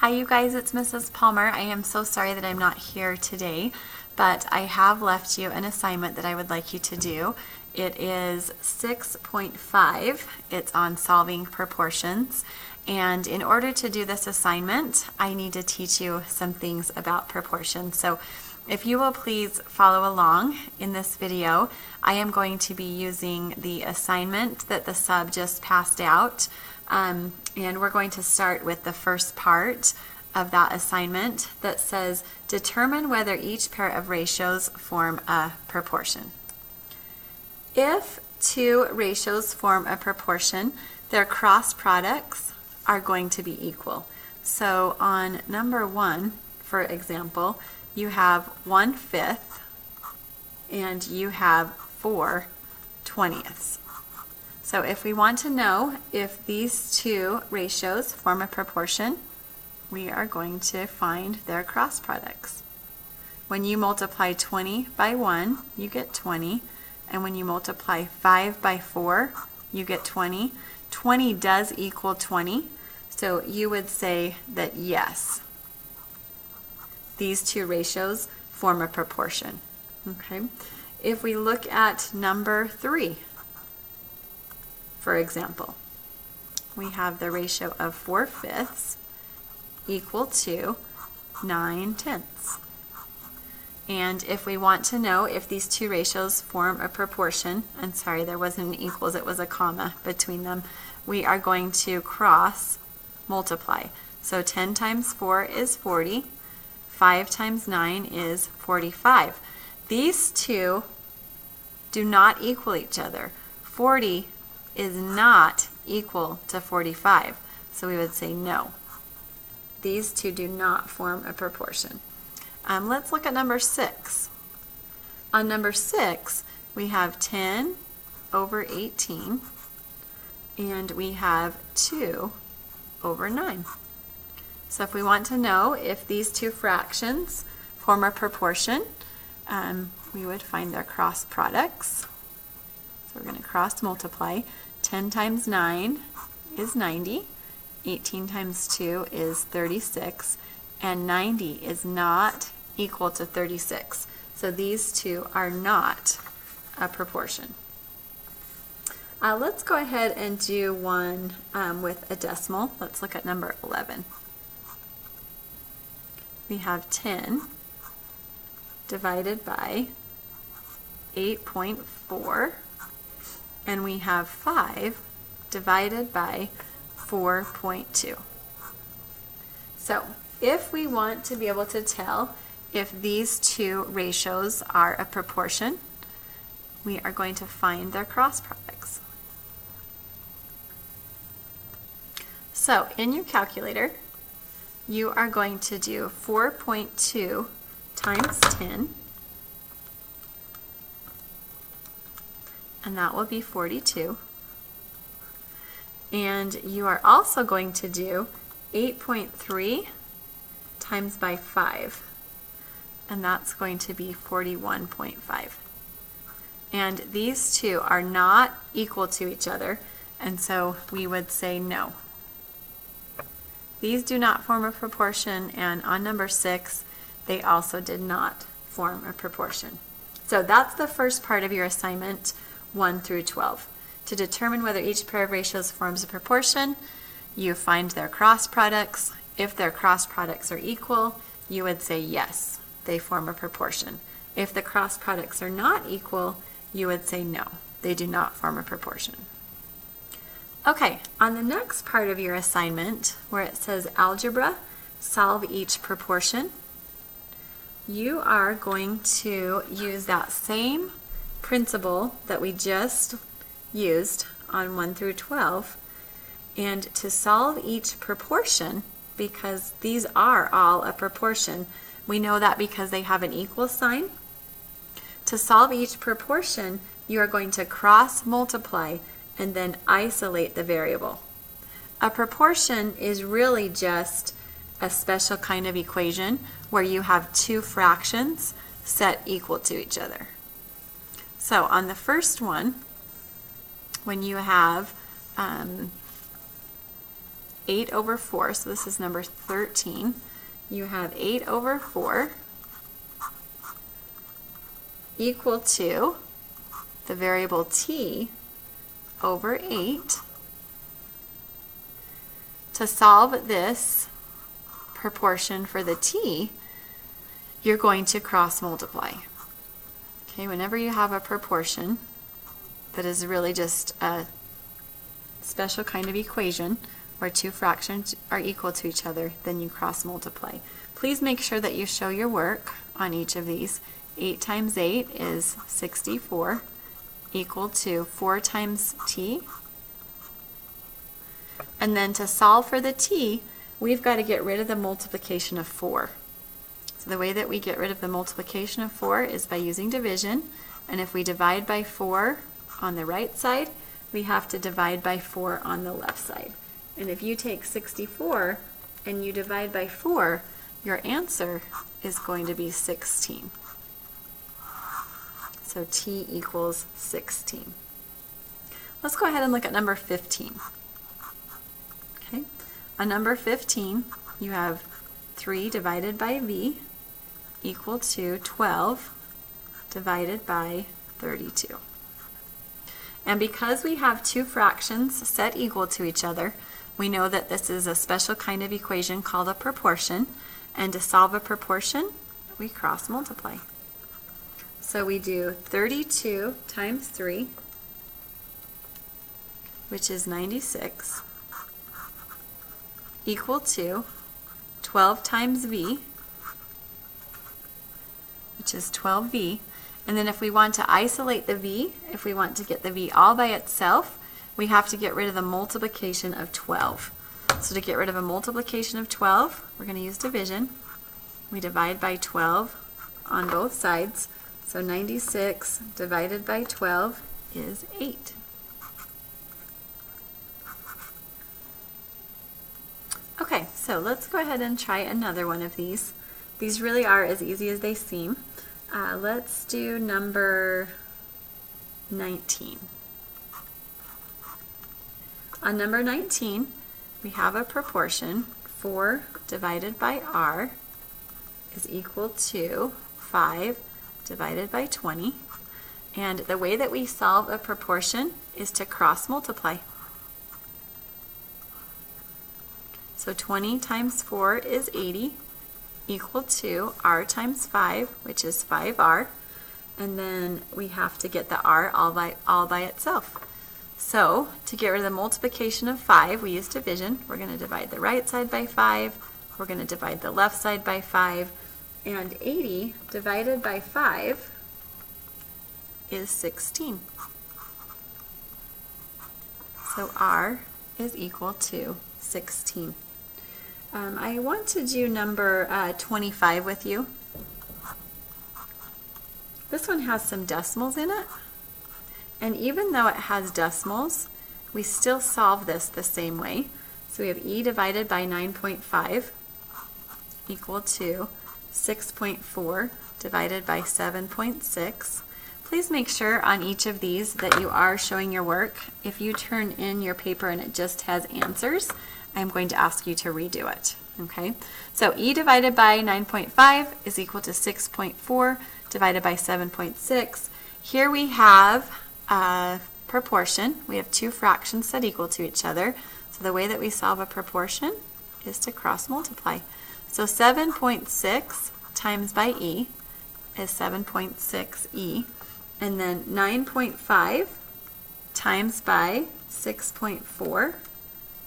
Hi you guys, it's Mrs. Palmer. I am so sorry that I'm not here today, but I have left you an assignment that I would like you to do. It is 6.5. It's on solving proportions. And in order to do this assignment, I need to teach you some things about proportions. So if you will please follow along in this video, I am going to be using the assignment that the sub just passed out. And we're going to start with the first part of that assignment that says, determine whether each pair of ratios form a proportion. If two ratios form a proportion, their cross products are going to be equal. So on number 1, for example, you have 1/5 and you have 4/20. So if we want to know if these two ratios form a proportion, we are going to find their cross products. When you multiply 20 by 1, you get 20. And when you multiply 5 by 4, you get 20. 20 does equal 20. So you would say that yes, these two ratios form a proportion. Okay. If we look at number 3, for example, we have the ratio of 4/5 equal to 9/10. And if we want to know if these two ratios form a proportion, and sorry, there wasn't an equals, it was a comma between them, we are going to cross multiply. So 10 times 4 is 40, 5 times 9 is 45. These two do not equal each other. 40 is not equal to 45, so we would say no. These two do not form a proportion. Let's look at number 6. On number 6, we have 10 over 18, and we have 2 over 9. So if we want to know if these two fractions form a proportion, we would find their cross products. So we're going to cross multiply. 10 times 9 is 90. 18 times 2 is 36. And 90 is not equal to 36. So these two are not a proportion. Let's go ahead and do one with a decimal. Let's look at number 11. We have 10 divided by 8.4, and we have 5 divided by 4.2. So if we want to be able to tell if these two ratios are a proportion, we are going to find their cross products. So in your calculator, you are going to do 4.2 times 10, and that will be 42. And you are also going to do 8.3 times by 5, and that's going to be 41.5. And these two are not equal to each other, and so we would say no. These do not form a proportion, and on number 6, they also did not form a proportion. So that's the first part of your assignment, 1 through 12. To determine whether each pair of ratios forms a proportion, you find their cross products. If their cross products are equal, you would say yes, they form a proportion. If the cross products are not equal, you would say no, they do not form a proportion. Okay, on the next part of your assignment, where it says algebra, solve each proportion, you are going to use that same principle that we just used on 1 through 12, and to solve each proportion, because these are all a proportion, we know that because they have an equal sign. To solve each proportion, you are going to cross multiply and then isolate the variable. A proportion is really just a special kind of equation where you have two fractions set equal to each other. So on the first one, when you have 8 over 4, so this is number 13. You have 8 over 4 equal to the variable t over 8. To solve this proportion for the t, you're going to cross multiply. Okay, whenever you have a proportion that is really just a special kind of equation where two fractions are equal to each other, then you cross multiply. Please make sure that you show your work on each of these. 8 times 8 is 64, equal to 4 times t. And then to solve for the t, we've got to get rid of the multiplication of 4. So the way that we get rid of the multiplication of 4 is by using division. And if we divide by 4 on the right side, we have to divide by 4 on the left side. And if you take 64 and you divide by 4, your answer is going to be 16. So t equals 16. Let's go ahead and look at number 15. Okay, on number 15, you have 3 divided by v equal to 12 divided by 32. And because we have two fractions set equal to each other, we know that this is a special kind of equation called a proportion. And to solve a proportion, we cross multiply. So we do 32 times 3, which is 96, equal to 12 times v, which is 12v. And then if we want to isolate the v, if we want to get the v all by itself, we have to get rid of the multiplication of 12. So to get rid of a multiplication of 12, we're going to use division. We divide by 12 on both sides. So 96 divided by 12 is 8. Okay, so let's go ahead and try another one of these. These really are as easy as they seem. Let's do number 19. On number 19, we have a proportion. 4 divided by r is equal to 5 divided by 20. And the way that we solve a proportion is to cross multiply. So 20 times 4 is 80, equal to r times 5, which is 5r. And then we have to get the r all by itself. So to get rid of the multiplication of 5, we use division. We're going to divide the right side by 5. We're going to divide the left side by 5. And 80 divided by 5 is 16. So r is equal to 16. I want to do number 25 with you. This one has some decimals in it. And even though it has decimals, we still solve this the same way. So we have e divided by 9.5 equal to 6.4 divided by 7.6. Please make sure on each of these that you are showing your work. If you turn in your paper and it just has answers, I'm going to ask you to redo it. Okay, so e divided by 9.5 is equal to 6.4 divided by 7.6. Here we have a proportion. We have two fractions set equal to each other. So the way that we solve a proportion is to cross multiply. So 7.6 times by e is 7.6e. And then 9.5 times by 6.4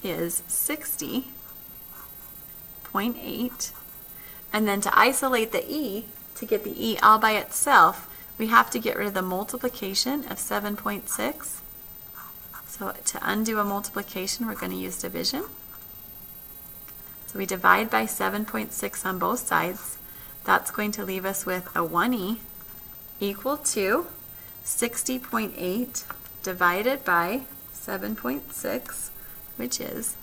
is 60.8. And then to isolate the e, to get the e all by itself, we have to get rid of the multiplication of 7.6. So to undo a multiplication, we're going to use division. So we divide by 7.6 on both sides. That's going to leave us with a 1e equal to 60.8 divided by 7.6, which is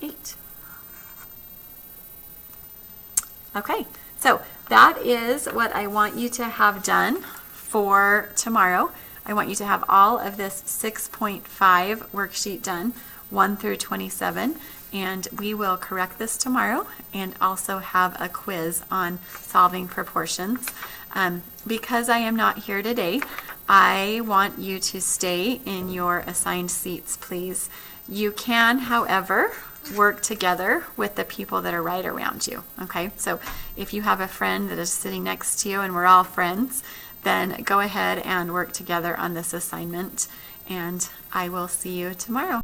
8. Okay, so that is what I want you to have done for tomorrow. I want you to have all of this 6.5 worksheet done, 1 through 27. and we will correct this tomorrow and also have a quiz on solving proportions. Because I am not here today, I want you to stay in your assigned seats, please. You can, however, work together with the people that are right around you, okay? So if you have a friend that is sitting next to you and we're all friends, then go ahead and work together on this assignment, and I will see you tomorrow.